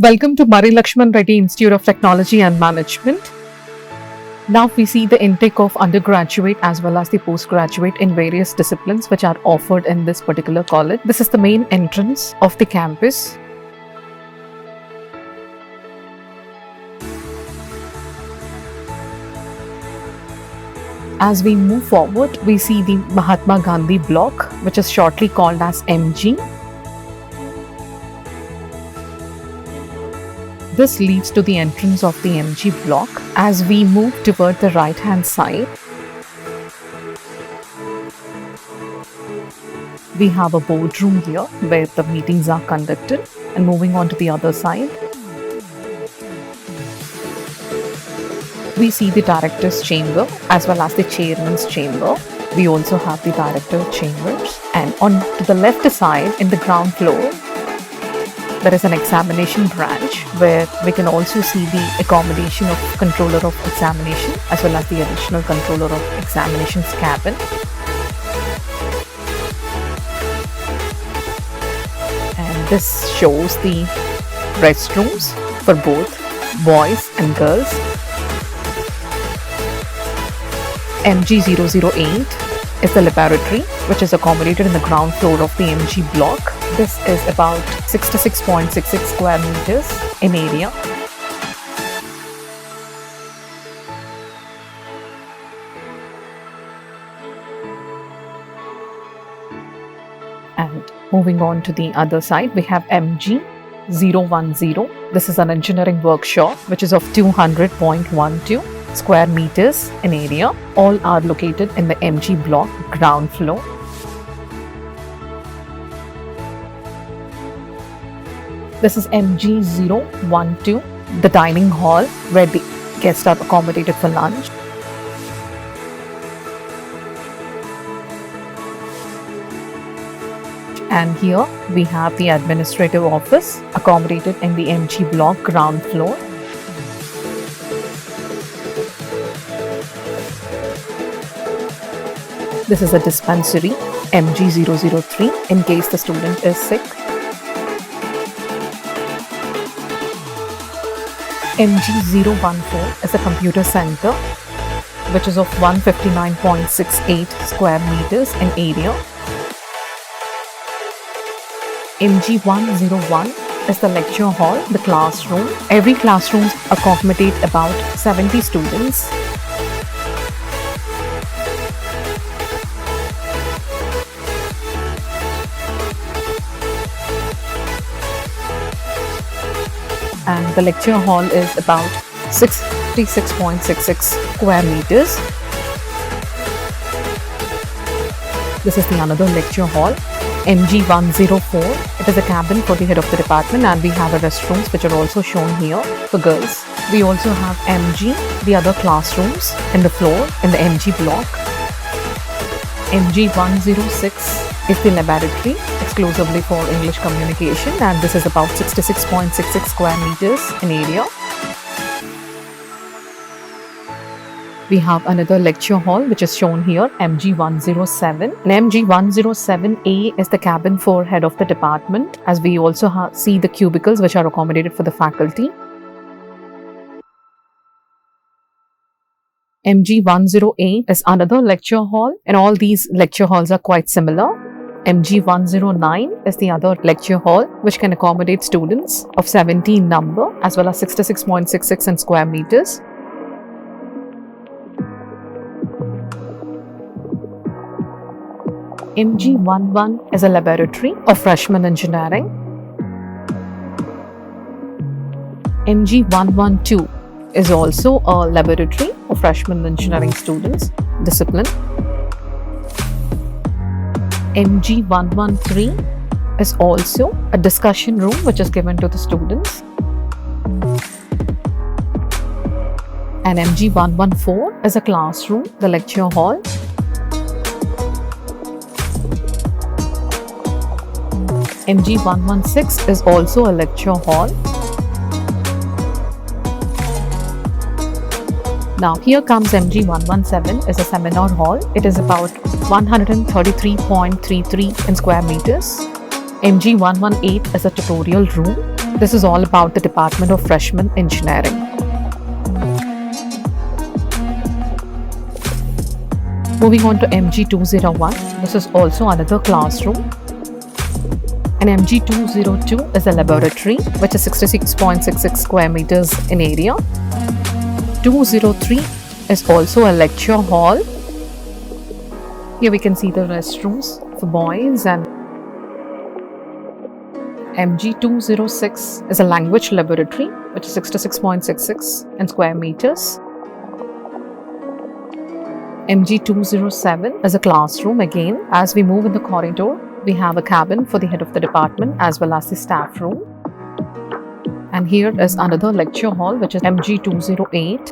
Welcome to Murray Lakshman Reddy Institute of Technology and Management. Now we see the intake of undergraduate as well as the postgraduate in various disciplines which are offered in this particular college. This is the main entrance of the campus. As we move forward, we see the Mahatma Gandhi block, which is shortly called as MG. This leads to the entrance of the MG block. As we move toward the right hand side, we have a boardroom here where the meetings are conducted, and moving on to the other side, we see the director's chamber as well as the chairman's chamber. We also have the director chambers, and on to the left side in the ground floor there is an examination branch where we can also see the accommodation of controller of examination as well as the additional controller of examinations cabin. And this shows the restrooms for both boys and girls. MG008 is the laboratory which is accommodated in the ground floor of the MG block. This is about 66.66 square meters in area. And moving on to the other side, we have MG010. This is an engineering workshop which is of 200.12 square meters in area. All are located in the MG block ground floor. This is MG012, the dining hall where the guests are accommodated for lunch. And here we have the administrative office accommodated in the MG block ground floor. This is a dispensary, MG003, in case the student is sick. MG014 is a computer center which is of 159.68 square meters in area. MG101 is the lecture hall, the classroom. Every classroom accommodates about 70 students. And the lecture hall is about 66.66 square meters. This is the another lecture hall, MG104. It is a cabin for the head of the department, and we have a restrooms which are also shown here for girls. We also have MG, the other classrooms in the floor in the MG block. MG106 is the laboratory exclusively for English communication, and this is about 66.66 square meters in area. We have another lecture hall which is shown here, MG107. And MG107A is the cabin for head of the department, as we also see the cubicles which are accommodated for the faculty. MG108 is another lecture hall, and all these lecture halls are quite similar. MG109 is the other lecture hall which can accommodate students of 17 number as well as 66.66 in square meters. MG11 is a laboratory of freshman engineering. MG112 is also a laboratory of freshman engineering students discipline. MG113 is also a discussion room which is given to the students. And MG114 is a classroom, the lecture hall. MG116 is also a lecture hall. Now here comes MG117 is a seminar hall. It is about 133.33 in square meters. MG118 is a tutorial room. This is all about the Department of Freshman Engineering. Moving on to MG201, this is also another classroom. And MG202 is a laboratory, which is 66.66 square meters in area. 203 is also a lecture hall. Here we can see the restrooms for boys, and MG206 is a language laboratory, which is 66.66 in square meters. MG207 is a classroom again. As we move in the corridor, we have a cabin for the head of the department as well as the staff room. And here is another lecture hall, which is MG208.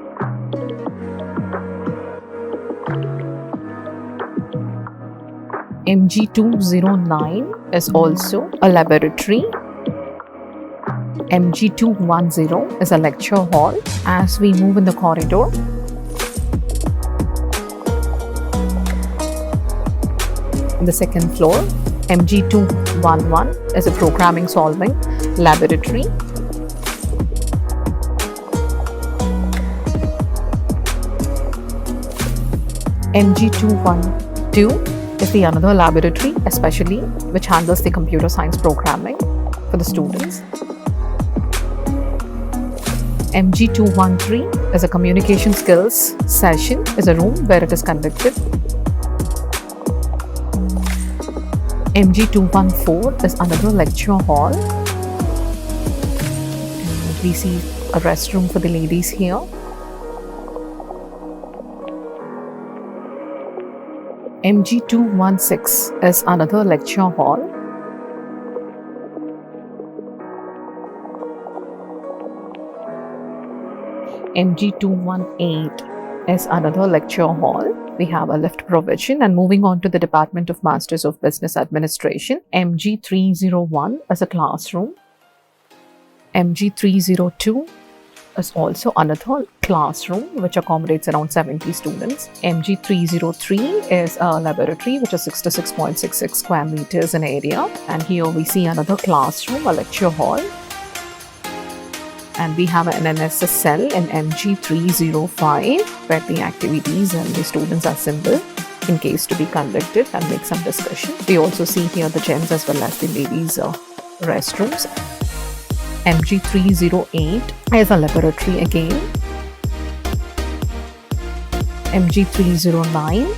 MG209 is also a laboratory. MG210 is a lecture hall. As we move in the corridor, on the second floor, MG211 is a programming solving laboratory. MG212 is the another laboratory, especially which handles the computer science programming for the students. MG213 is a communication skills session, is a room where it is conducted. MG214 is another lecture hall. And we see a restroom for the ladies here. MG216 is another lecture hall. MG218 is another lecture hall. We have a lift provision. And moving on to the Department of Masters of Business Administration, MG301 is a classroom. MG302 is also another classroom which accommodates around 70 students. MG303 is a laboratory which is 66.66 square meters in area. And here we see another classroom, a lecture hall. And we have an NSS cell in MG305 where the activities and the students assemble in case to be conducted and make some discussion. We also see here the gents as well as the ladies' restrooms. MG308 is a laboratory again. MG309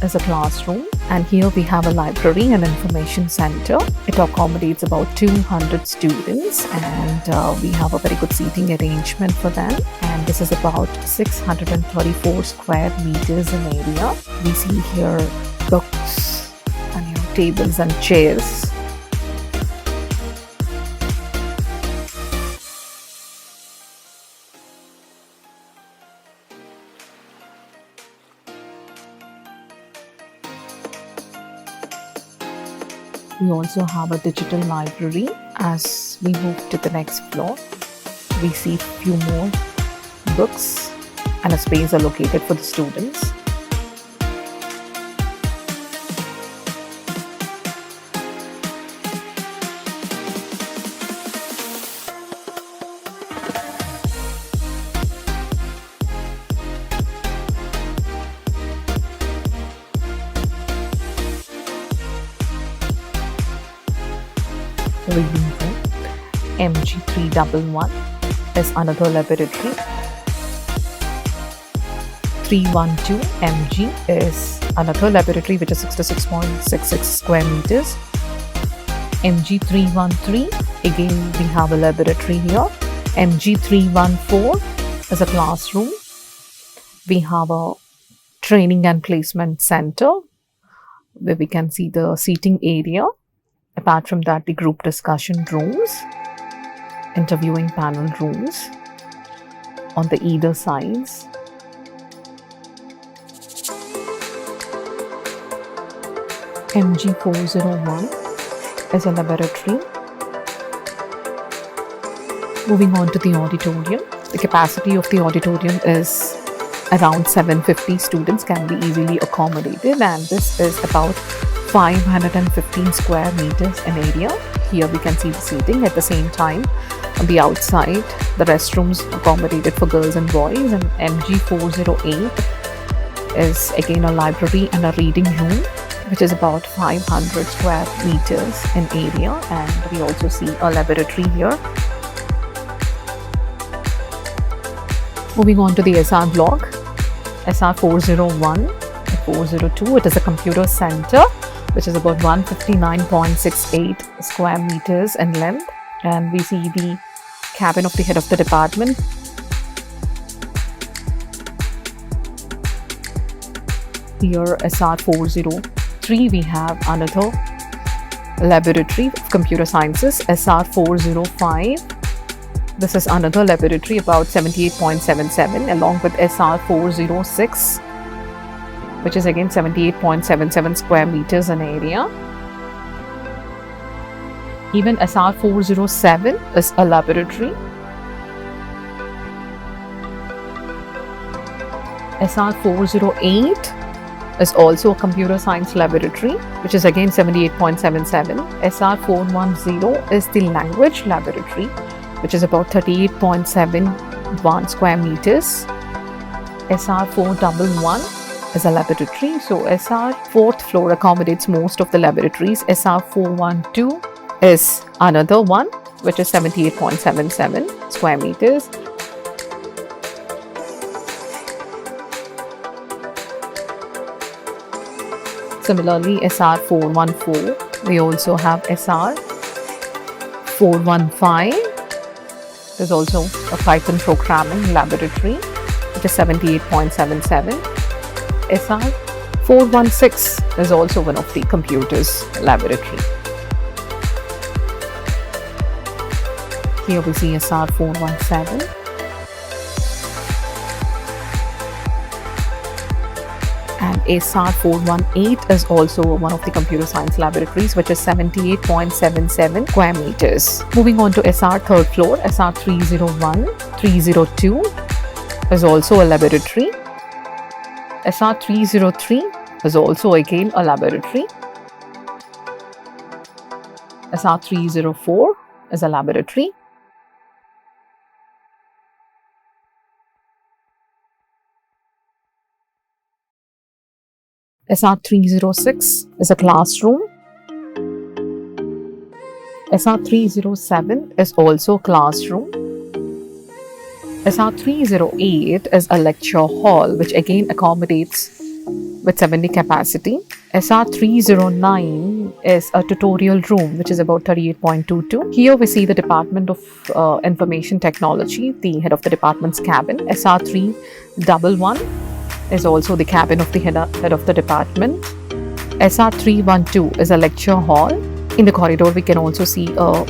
is a classroom. And here we have a library and information center. It accommodates about 200 students, and we have a very good seating arrangement for them. And this is about 634 square meters in area. We see here books and tables and chairs. We also have a digital library. As we move to the next floor, we see a few more books and a space allocated for the students. Reading room. MG311 is another laboratory. 312 MG is another laboratory which is 66.66 square meters. MG313, again we have a laboratory here. MG314 is a classroom. We have a training and placement center where we can see the seating area. Apart from that, the group discussion rooms, interviewing panel rooms on the either sides. MG401 is a laboratory. Moving on to the auditorium. The capacity of the auditorium is around 750 students can be easily accommodated, and this is about 515 square meters in area. Here we can see the seating. At the same time, on the outside, the restrooms accommodated for girls and boys, and MG408 is again a library and a reading room, which is about 500 square meters in area, and we also see a laboratory here. Moving on to the SR block, SR401 and 402, it is a computer center, which is about 159.68 square meters in length, and we see the cabin of the head of the department. Here SR403, we have another laboratory of computer sciences. SR405, this is another laboratory about 78.77, along with SR406, which is again 78.77 square meters in area. Even SR407 is a laboratory. SR408 is also a computer science laboratory, which is again 78.77. SR410 is the language laboratory, which is about 38.71 square meters. SR411 is a laboratory, so SR 4th floor accommodates most of the laboratories. SR412 is another one, which is 78.77 square meters. Similarly, SR414, we also have SR415. There's also a Python programming laboratory, which is 78.77. SR416 is also one of the computers laboratory. Here we see SR417. And SR418 is also one of the computer science laboratories, which is 78.77 square meters. Moving on to SR 3rd floor, SR301, 302 is also a laboratory. SR303 is also again a laboratory. SR304 is a laboratory. SR306 is a classroom. SR307 is also a classroom. SR308 is a lecture hall, which again accommodates with 70 capacity. SR309 is a tutorial room, which is about 38.22. Here we see the Department of Information Technology, the head of the department's cabin. SR311 is also the cabin of the head of the department. SR312 is a lecture hall. In the corridor, we can also see a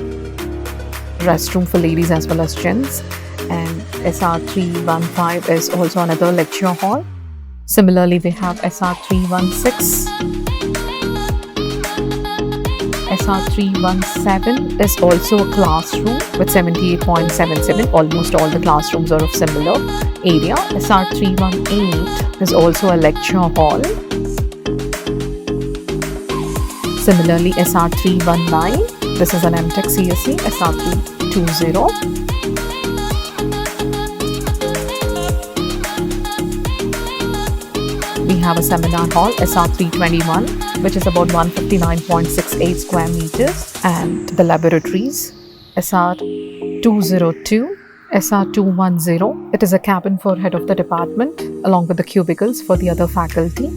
restroom for ladies as well as gents. And SR315 is also another lecture hall. Similarly, we have SR316. SR317 is also a classroom with 78.77. Almost all the classrooms are of similar area. SR318 is also a lecture hall. Similarly, SR319, this is an MTech CSE. SR320. We have a seminar hall, SR321, which is about 159.68 square meters. And the laboratories, SR202, SR210. It is a cabin for head of the department, along with the cubicles for the other faculty.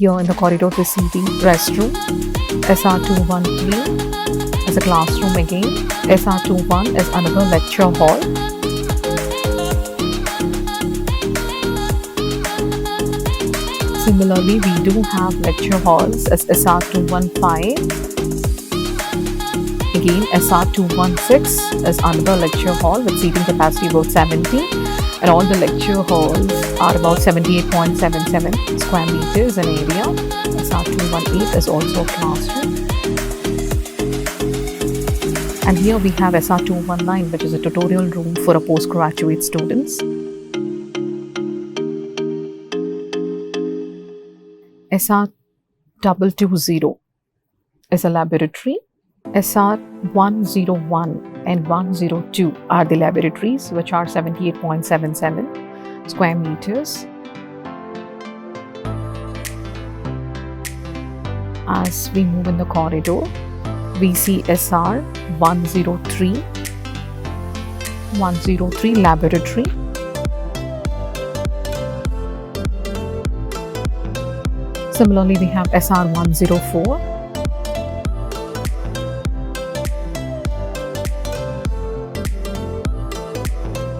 Here in the corridor we see the restroom. SR213 is a classroom again. SR21 is another lecture hall. Similarly, we do have lecture halls as SR215. Again, SR216 is another lecture hall with seating capacity about 70, and all the lecture halls are about 78.77 square meters in area. SR218 is also a classroom. And here we have SR219, which is a tutorial room for postgraduate students. SR220 is a laboratory. SR101 and 102 are the laboratories, which are 78.77 square meters. As we move in the corridor, we see SR103 laboratory. Similarly, we have SR104.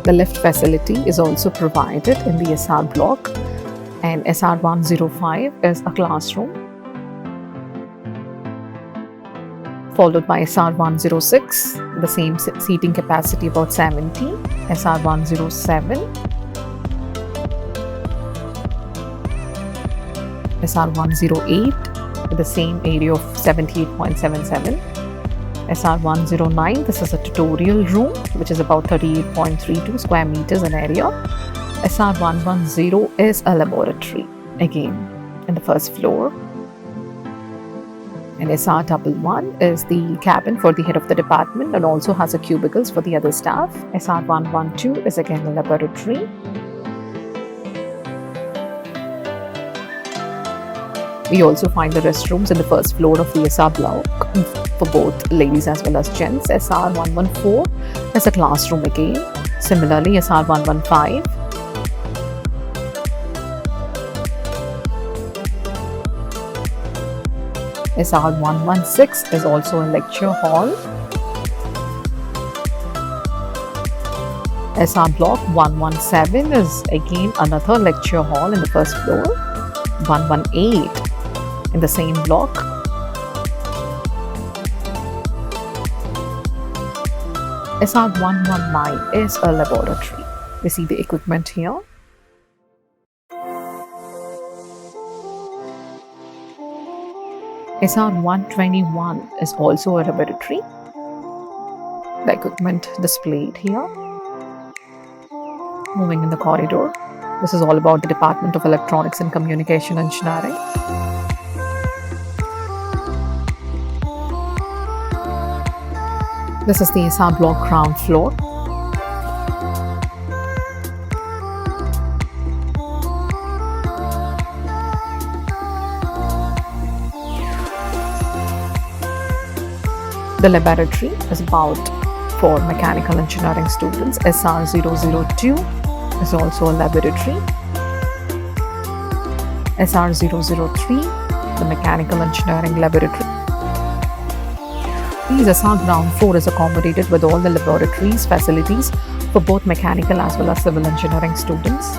The lift facility is also provided in the SR block, and SR105 is a classroom, followed by SR106, the same seating capacity about 70, SR107, SR108 with the same area of 78.77, SR109, this is a tutorial room which is about 38.32 square meters in area. SR110 is a laboratory, again in the first floor. And SR11 is the cabin for the head of the department and also has a cubicles for the other staff. SR112 is again a laboratory. We also find the restrooms in the first floor of the SR block for both ladies as well as gents. SR114 is a classroom again. Similarly, SR115 SR116 is also a lecture hall. SR block 117 is again another lecture hall in the first floor. 118 in the same block. SR119 is a laboratory. We see the equipment here. SR121 is also a laboratory. The equipment displayed here. Moving in the corridor, this is all about the Department of Electronics and Communication Engineering. This is the SR block ground floor. The laboratory is about for mechanical engineering students. SR002 is also a laboratory. SR003, the mechanical engineering laboratory. These SR ground floor is accommodated with all the laboratories, facilities for both mechanical as well as civil engineering students.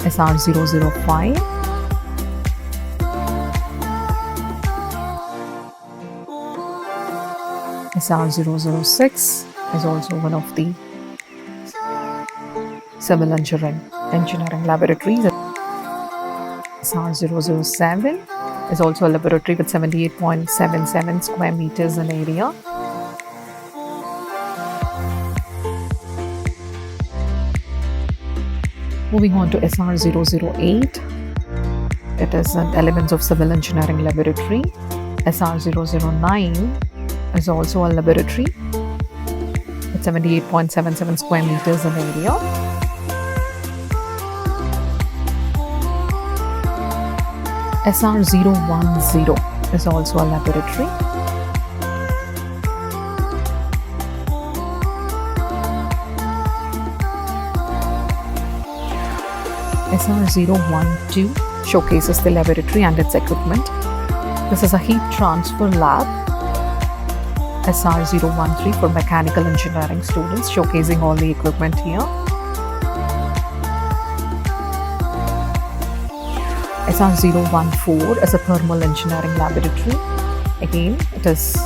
SR005. SR006 is also one of the civil engineering laboratories. SR007 is also a laboratory with 78.77 square meters in area. Moving on to SR008, it is an Elements of Civil Engineering laboratory. SR009 is also a laboratory with 78.77 square meters in area. SR010 is also a laboratory. SR012 showcases the laboratory and its equipment. This is a heat transfer lab. SR013 for mechanical engineering students, showcasing all the equipment here. SR014 is a thermal engineering laboratory. Again, it is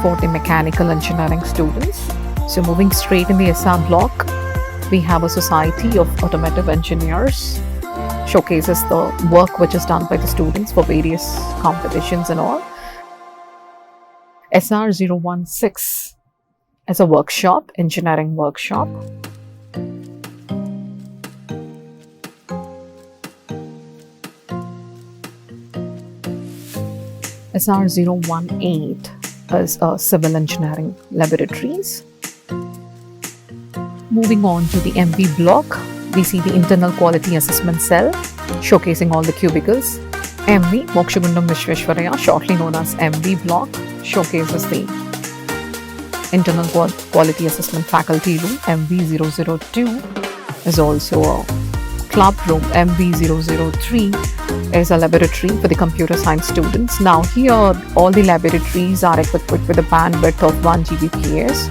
for the mechanical engineering students. So moving straight in the SR block, we have a society of automotive engineers, showcases the work which is done by the students for various competitions and all. SR016 is a workshop, engineering workshop. SR018 is a civil engineering laboratories. Moving on to the MV block, we see the internal quality assessment cell, showcasing all the cubicles. MV, Mokshagundam Vishweshwaraya, shortly known as MV block, showcases the internal quality assessment faculty room. MV002 is also a club room. MV003 is a laboratory for the computer science students. Now here, all the laboratories are equipped with a bandwidth of 1 Gbps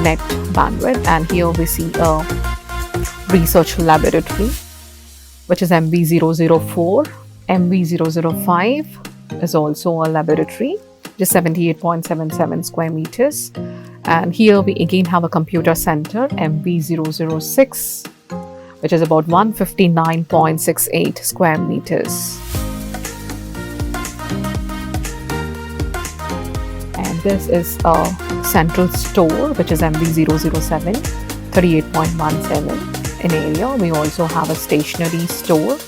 net bandwidth, and here we see a research laboratory, which is MV004. MV005 is also a laboratory, just 78.77 square meters. And here we again have a computer center, MV006, which is about 159.68 square meters. And this is a central store, which is MV007, 38.17 in area. We also have a stationery store.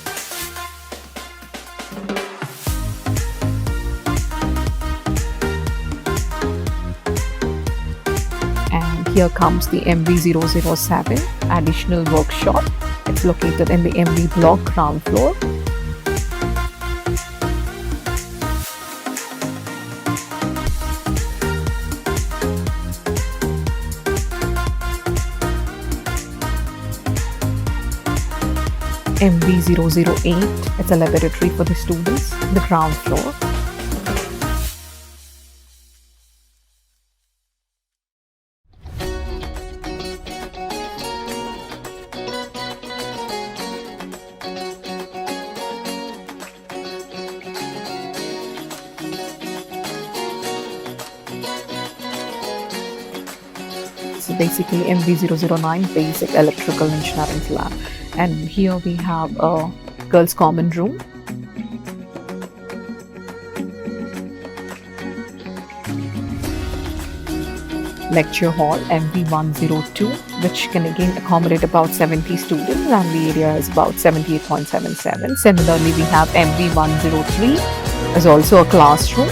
Here comes the MV007 additional workshop. It's located in the MV block ground floor. MV008, it's a laboratory for the students, the ground floor. Basically MV009 basic electrical engineering lab, and here we have a girls common room. Lecture hall MV102, which can again accommodate about 70 students, and the area is about 78.77. Similarly, we have MV103 is also a classroom.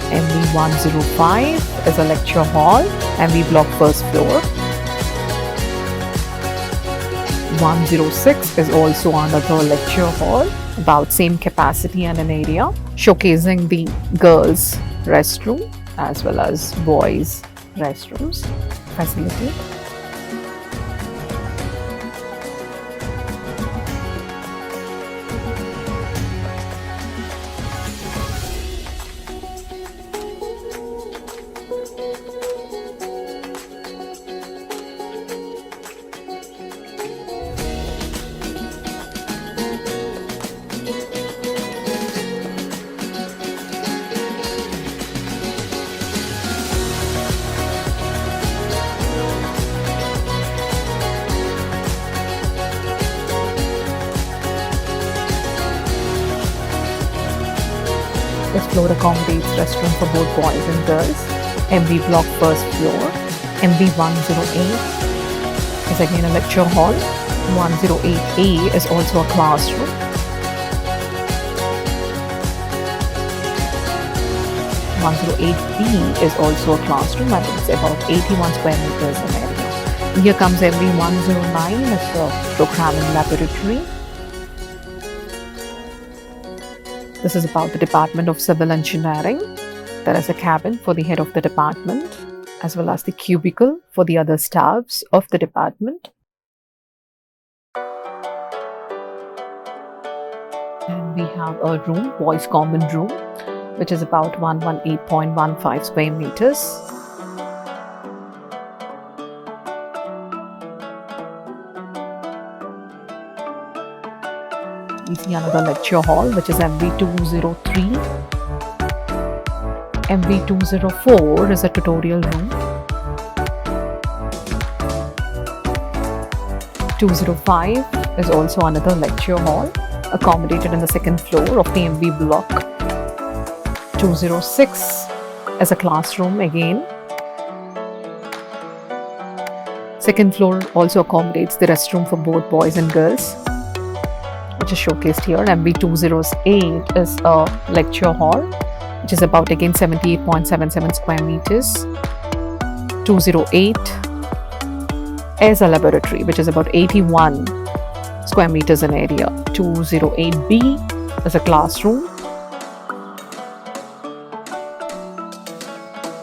MV105 is a lecture hall, MV block first floor. 106 is also another lecture hall, about same capacity and an area, showcasing the girls' restroom as well as boys' restrooms facility. This floor accommodates restroom for both boys and girls. MV block first floor. MV108 is again a lecture hall. 108A is also a classroom. MV108B is also a classroom, and it's about 81 square meters in area. Here comes MV109, it's a programming laboratory. This is about the Department of Civil Engineering. There is a cabin for the head of the department. as well as the cubicle for the other staffs of the department. And we have a room, boys common room, which is about 118.15 square meters. We see another lecture hall, which is MV203. MV204 is a tutorial room. 205 is also another lecture hall, accommodated in the second floor of the MV block. 206 is a classroom again. Second floor also accommodates the restroom for both boys and girls, which is showcased here. MV208 is a lecture hall, which is about again 78.77 square meters. 208 is a laboratory, which is about 81 square meters in area. 208B is a classroom.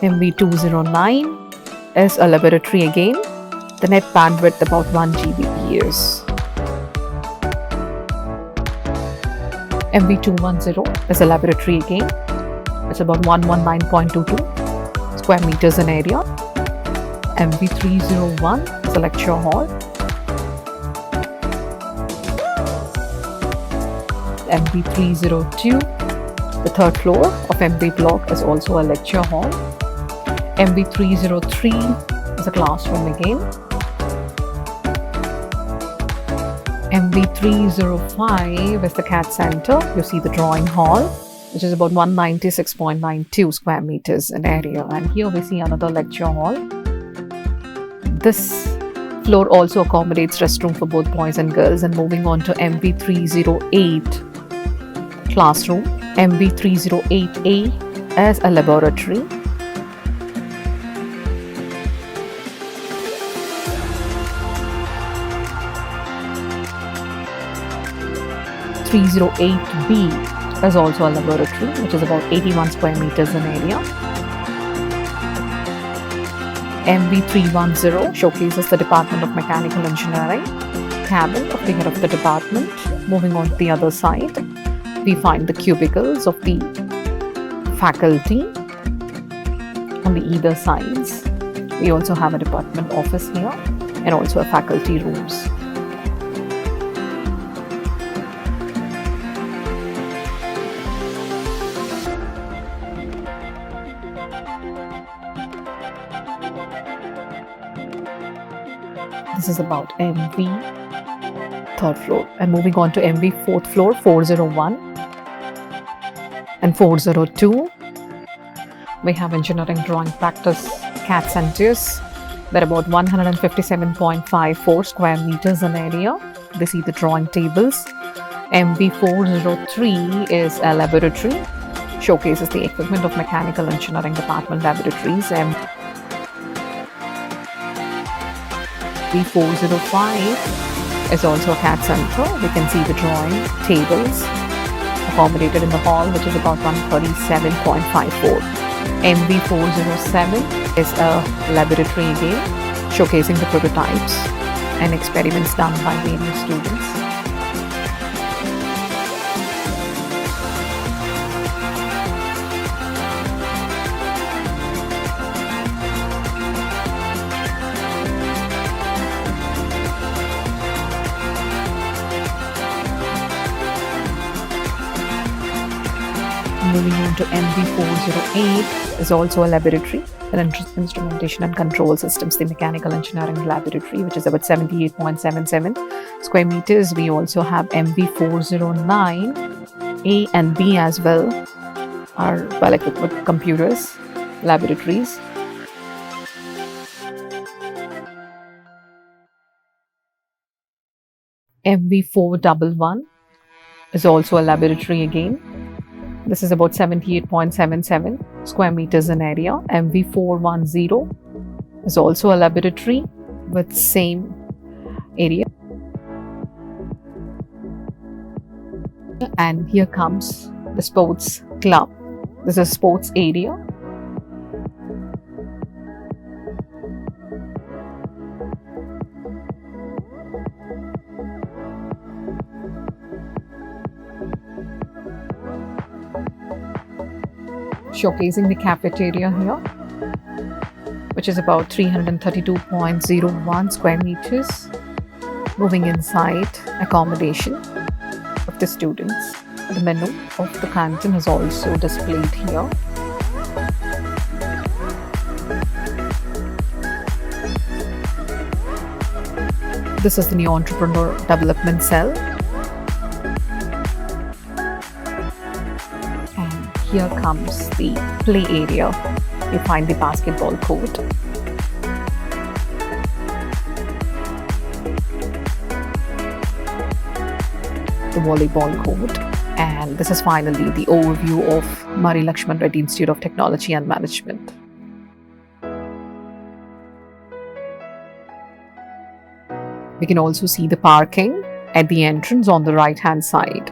MV209 is a laboratory again. The net bandwidth about 1 Gbps. MV210 is a laboratory again. It's about 119.22 square meters in area. MV301 is a lecture hall. MV302, the third floor of MV block, is also a lecture hall. MV303 is a classroom again. MV305 is the CAD center. You see the drawing hall, which is about 196.92 square meters in area. And here we see another lecture hall. This floor also accommodates restroom for both boys and girls. And moving on to MV308 classroom. MV308A as a laboratory. 308B is also a laboratory, which is about 81 square meters in area. MV310 showcases the Department of Mechanical Engineering, cabin of the head of the department. Moving on to the other side, we find the cubicles of the faculty on the either sides. We also have a department office here and also a faculty rooms. This is about MV third floor. And moving on to MV fourth floor, 401 and 402. We have engineering drawing practice CAD centers. They're about 157.54 square meters in area. They see the drawing tables. MV403 is a laboratory, showcases the equipment of Mechanical Engineering Department laboratories. MV405 is also a CAD center. We can see the drawing tables accommodated in the hall, which is about 137.54. MV407 is a laboratory again, showcasing the prototypes and experiments done by various students. Moving on to MV408 is also a laboratory, an instrumentation and control systems, the Mechanical Engineering Laboratory, which is about 78.77 square meters. We also have MV409, A and B as well, are well equipped with computers, laboratories. MV411 is also a laboratory again. This is about 78.77 square meters in area. MV410 is also a laboratory with same area. And here comes the sports club. This is sports area. showcasing the cafeteria here, which is about 332.01 square meters. Moving inside, accommodation of the students. The menu of the canteen is also displayed here. This is the new entrepreneur development cell. And here comes the play area. You find the basketball court. The volleyball court. And this is finally the overview of Mari Lakshman Reddy Institute of Technology and Management. We can also see the parking at the entrance on the right hand side.